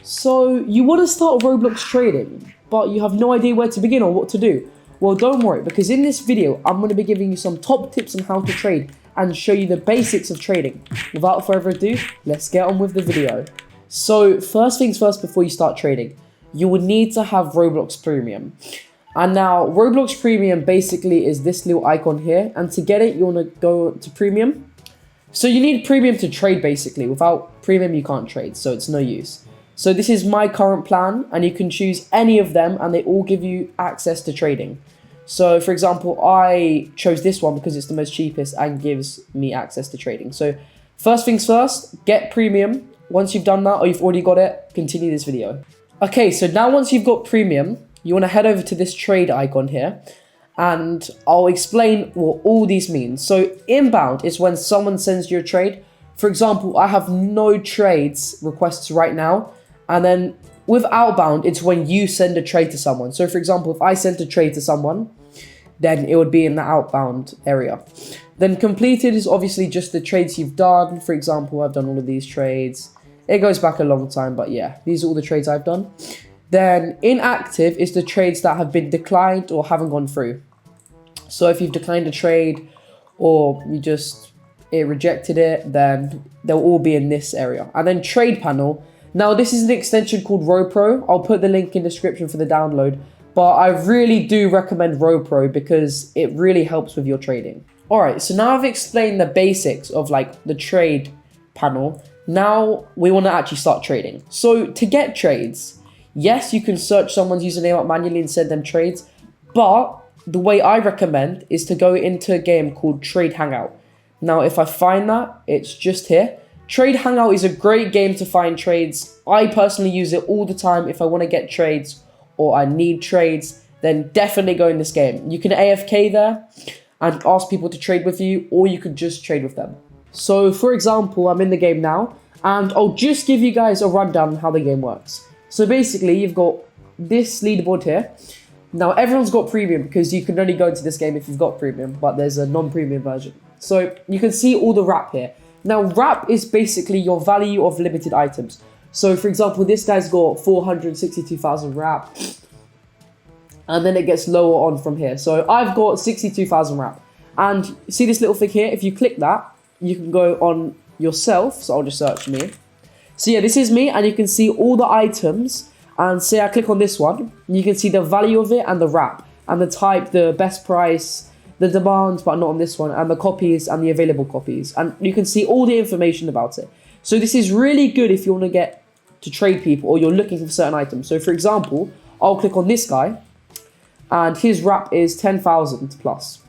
So you want to start Roblox trading, but you have no idea where to begin or what to do. Well, don't worry, because in this video, I'm going to be giving you some top tips on how to trade and show you the basics of trading. Without further ado, let's get on with the video. So first things first, before you start trading, you will need to have Roblox Premium. And now Roblox Premium basically is this little icon here. And to get it, you want to go to Premium. So you need Premium to trade basically. Without Premium, you can't trade, so it's no use. So this is my current plan, and you can choose any of them and they all give you access to trading. So for example, I chose this one because it's the most cheapest and gives me access to trading. So first things first, get Premium. Once you've done that or you've already got it, continue this video. Okay, so now once you've got Premium, you want to head over to this trade icon here and I'll explain what all these mean. So inbound is when someone sends you a trade. For example, I have no trades requests right now. And then with outbound, it's when you send a trade to someone. So for example, if I sent a trade to someone, then it would be in the outbound area. Then completed is obviously just the trades you've done. For example, I've done all of these trades. It goes back a long time, but yeah, these are all the trades I've done. Then inactive is the trades that have been declined or haven't gone through. So if you've declined a trade or it rejected it, then they'll all be in this area. And then trade panel. Now, this is an extension called RoPro. I'll put the link in the description for the download. But I really do recommend RoPro because it really helps with your trading. All right, so now I've explained the basics of like the trade panel. Now we want to actually start trading. So to get trades, yes, you can search someone's username up manually and send them trades. But the way I recommend is to go into a game called Trade Hangout. Now, if I find that, it's just here. Trade Hangout is a great game to find trades. I personally use it all the time if I want to get trades or I need trades, then definitely go in this game. You can AFK there and ask people to trade with you, or you could just trade with them. So for example, I'm in the game now and I'll just give you guys a rundown on how the game works. So basically you've got this leaderboard here. Now everyone's got Premium because you can only go into this game if you've got Premium, but there's a non-Premium version. So you can see all the wrap here. Now, wrap is basically your value of limited items. So, for example, this guy's got 462,000 wrap. And then it gets lower on from here. So, I've got 62,000 wrap. And see this little thing here? If you click that, you can go on yourself. So, I'll just search me. So, yeah, this is me. And you can see all the items. And say I click on this one. You can see the value of it and the wrap. And the type, the best price, the demand, but not on this one, and the copies and the available copies. And you can see all the information about it. So this is really good if you want to get to trade people or you're looking for certain items. So for example, I'll click on this guy and his wrap is 10,000 plus.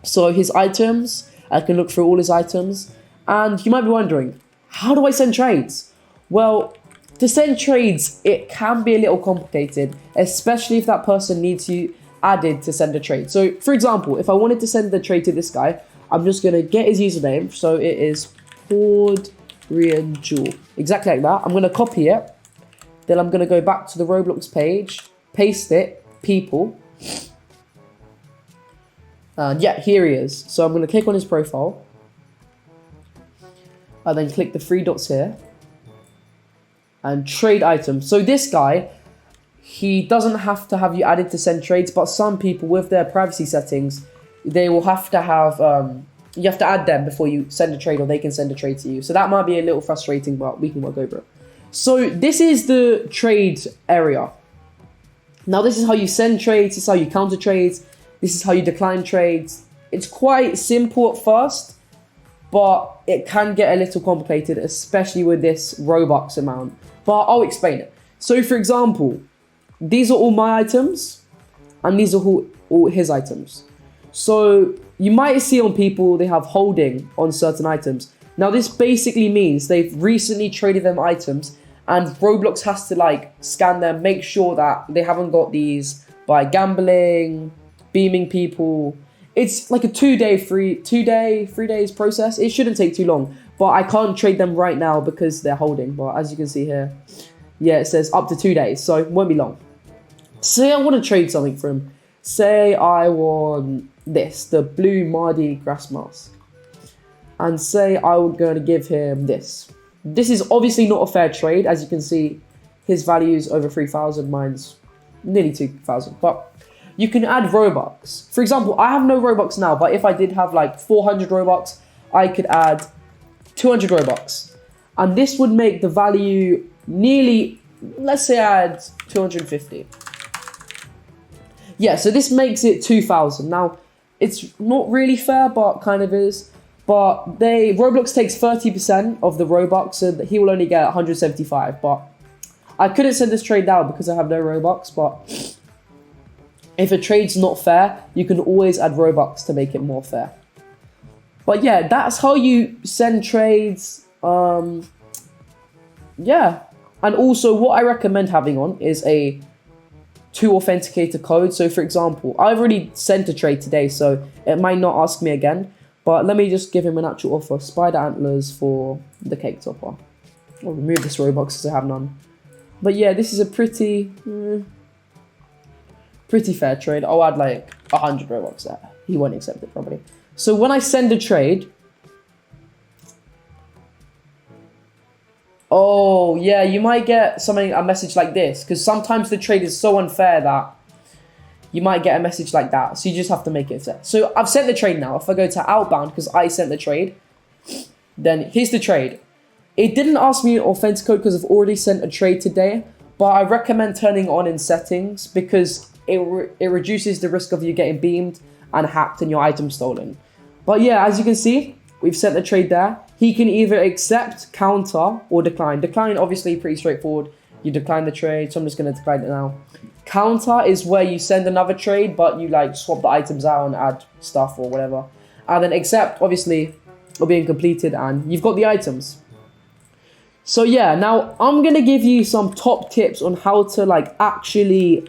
So his items, I can look through all his items. And you might be wondering, how do I send trades? Well, to send trades, it can be a little complicated, especially if that person needs you added to send a trade. So for example, if I wanted to send the trade to this guy, I'm just going to get his username. So it is Hordrian Jewel. Exactly like that. I'm going to copy it. Then I'm going to go back to the Roblox page, paste it, people. And yeah, here he is. So I'm going to click on his profile. And then click the three dots here. And trade item. So this guy, he doesn't have to have you added to send trades, but some people with their privacy settings, they will have to have, you have to add them before you send a trade or they can send a trade to you. So that might be a little frustrating, but we can work over it. So this is the trade area. Now this is how you send trades, this is how you counter trades, this is how you decline trades. It's quite simple at first, but it can get a little complicated, especially with this Robux amount. But I'll explain it. So for example, these are all my items, and these are all his items. So you might see on people, they have holding on certain items. Now this basically means they've recently traded them items, and Roblox has to like scan them, make sure that they haven't got these by gambling, beaming people. It's like a 3 days process. It shouldn't take too long, but I can't trade them right now because they're holding. But as you can see here, yeah, it says up to 2 days, so it won't be long. Say I want to trade something for him. Say I want this, the blue Mardi Gras mask. And say I was going to give him this. This is obviously not a fair trade. As you can see, his value's over 3,000, mine's nearly 2,000. But you can add Robux. For example, I have no Robux now, but if I did have like 400 Robux, I could add 200 Robux. And this would make the value nearly, let's say I add 250. Yeah, so this makes it 2,000. Now, it's not really fair, but kind of is. But Roblox takes 30% of the Robux, so that he will only get 175. But I couldn't send this trade now because I have no Robux, but if a trade's not fair, you can always add Robux to make it more fair. But yeah, that's how you send trades. Yeah. And also what I recommend having on is a 2 authenticator code. So for example, I've already sent a trade today, so it might not ask me again. But let me just give him an actual offer. Spider antlers for the cake topper. I'll remove this Robux because I have none. But yeah, this is a pretty fair trade. I'll add like 100 Robux there. He won't accept it probably. So when I send a trade, oh yeah, you might get a message like this, because sometimes the trade is so unfair that you might get a message like that. So you just have to make it fair. So I've sent the trade now. If I go to outbound, because I sent the trade, then here's the trade. It didn't ask me an authentic code because I've already sent a trade today, but I recommend turning on in settings because it reduces the risk of you getting beamed and hacked and your item stolen. But yeah, as you can see, we've sent the trade there. He can either accept, counter, or decline. Decline, obviously, pretty straightforward. You decline the trade, so I'm just going to decline it now. Counter is where you send another trade, but you like swap the items out and add stuff or whatever. And then accept, obviously, will be completed and you've got the items. So yeah, now I'm going to give you some top tips on how to like actually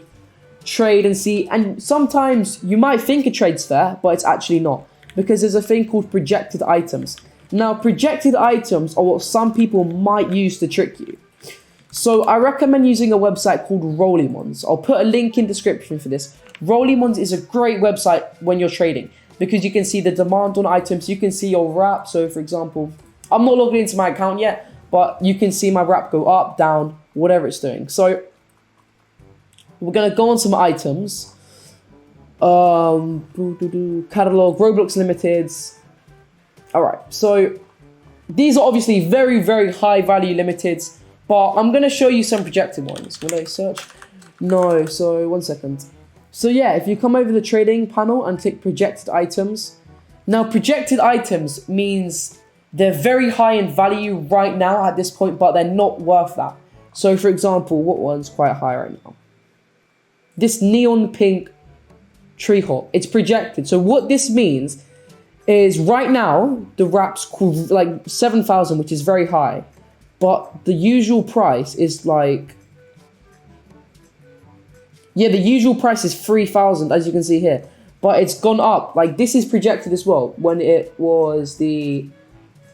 trade and see. And sometimes you might think a trade's fair, but it's actually not. Because there's a thing called projected items. Now, projected items are what some people might use to trick you. So I recommend using a website called ROBLOX. I'll put a link in the description for this. ROBLOX is a great website when you're trading because you can see the demand on items. You can see your wrap. So for example, I'm not logged into my account yet, but you can see my wrap go up, down, whatever it's doing. So we're going to go on some items. Catalog, Roblox Limiteds. All right. So these are obviously very, very high value limiteds. But I'm going to show you some projected ones. Will I search? No, so 1 second. So yeah, if you come over the trading panel and click projected items. Now projected items means they're very high in value right now at this point, but they're not worth that. So for example, what one's quite high right now? This neon pink tree hop, it's projected. So what this means is right now, the wrap's like 7,000, which is very high. But the usual price is like, yeah, the usual price is 3,000, as you can see here. But it's gone up. Like, this is projected as well. When it was the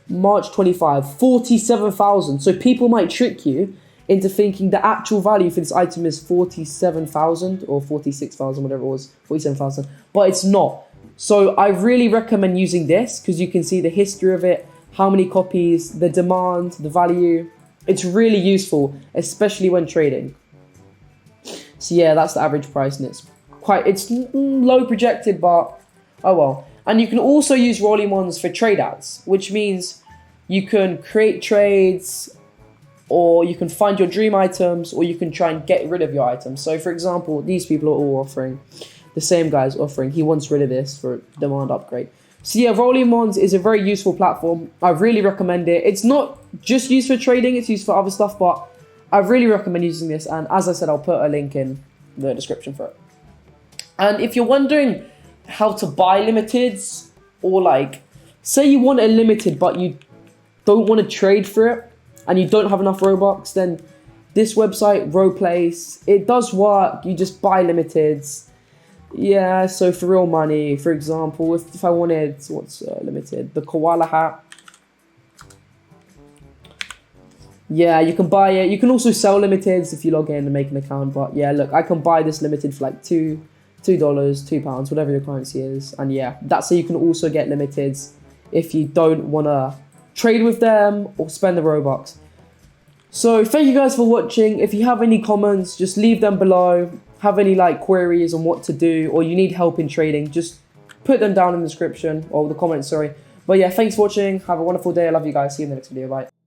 March 25, 47,000. So people might trick you into thinking the actual value for this item is 47,000 or 46,000, whatever it was, 47,000. But it's not. So I really recommend using this because you can see the history of it. How many copies, the demand, the value. It's really useful, especially when trading. So yeah, that's the average price, and it's low projected, but oh well. And you can also use ROBLOX for trade ads, which means you can create trades, or you can find your dream items, or you can try and get rid of your items. So for example, these people are all offering, the same guy's offering, he wants rid of this for demand upgrade. So yeah, ROBLOX is a very useful platform. I really recommend it. It's not just used for trading, it's used for other stuff, but I really recommend using this. And as I said, I'll put a link in the description for it. And if you're wondering how to buy limiteds, or like, say you want a limited, but you don't want to trade for it, and you don't have enough Robux, then this website, ROBLOX, it does work. You just buy limiteds. Yeah, so for real money, for example, if I wanted, what's limited? The koala hat. Yeah, you can buy it. You can also sell limiteds if you log in and make an account. But yeah, look, I can buy this limited for like $2, £2, whatever your currency is. And yeah, that's how you can also get limiteds if you don't want to trade with them or spend the Robux. So thank you guys for watching. If you have any comments, just leave them below. Have any like queries on what to do, or you need help in trading, just put them down in the description or the comments, sorry. But yeah, thanks for watching. Have a wonderful day. I love you guys. See you in the next video. Bye.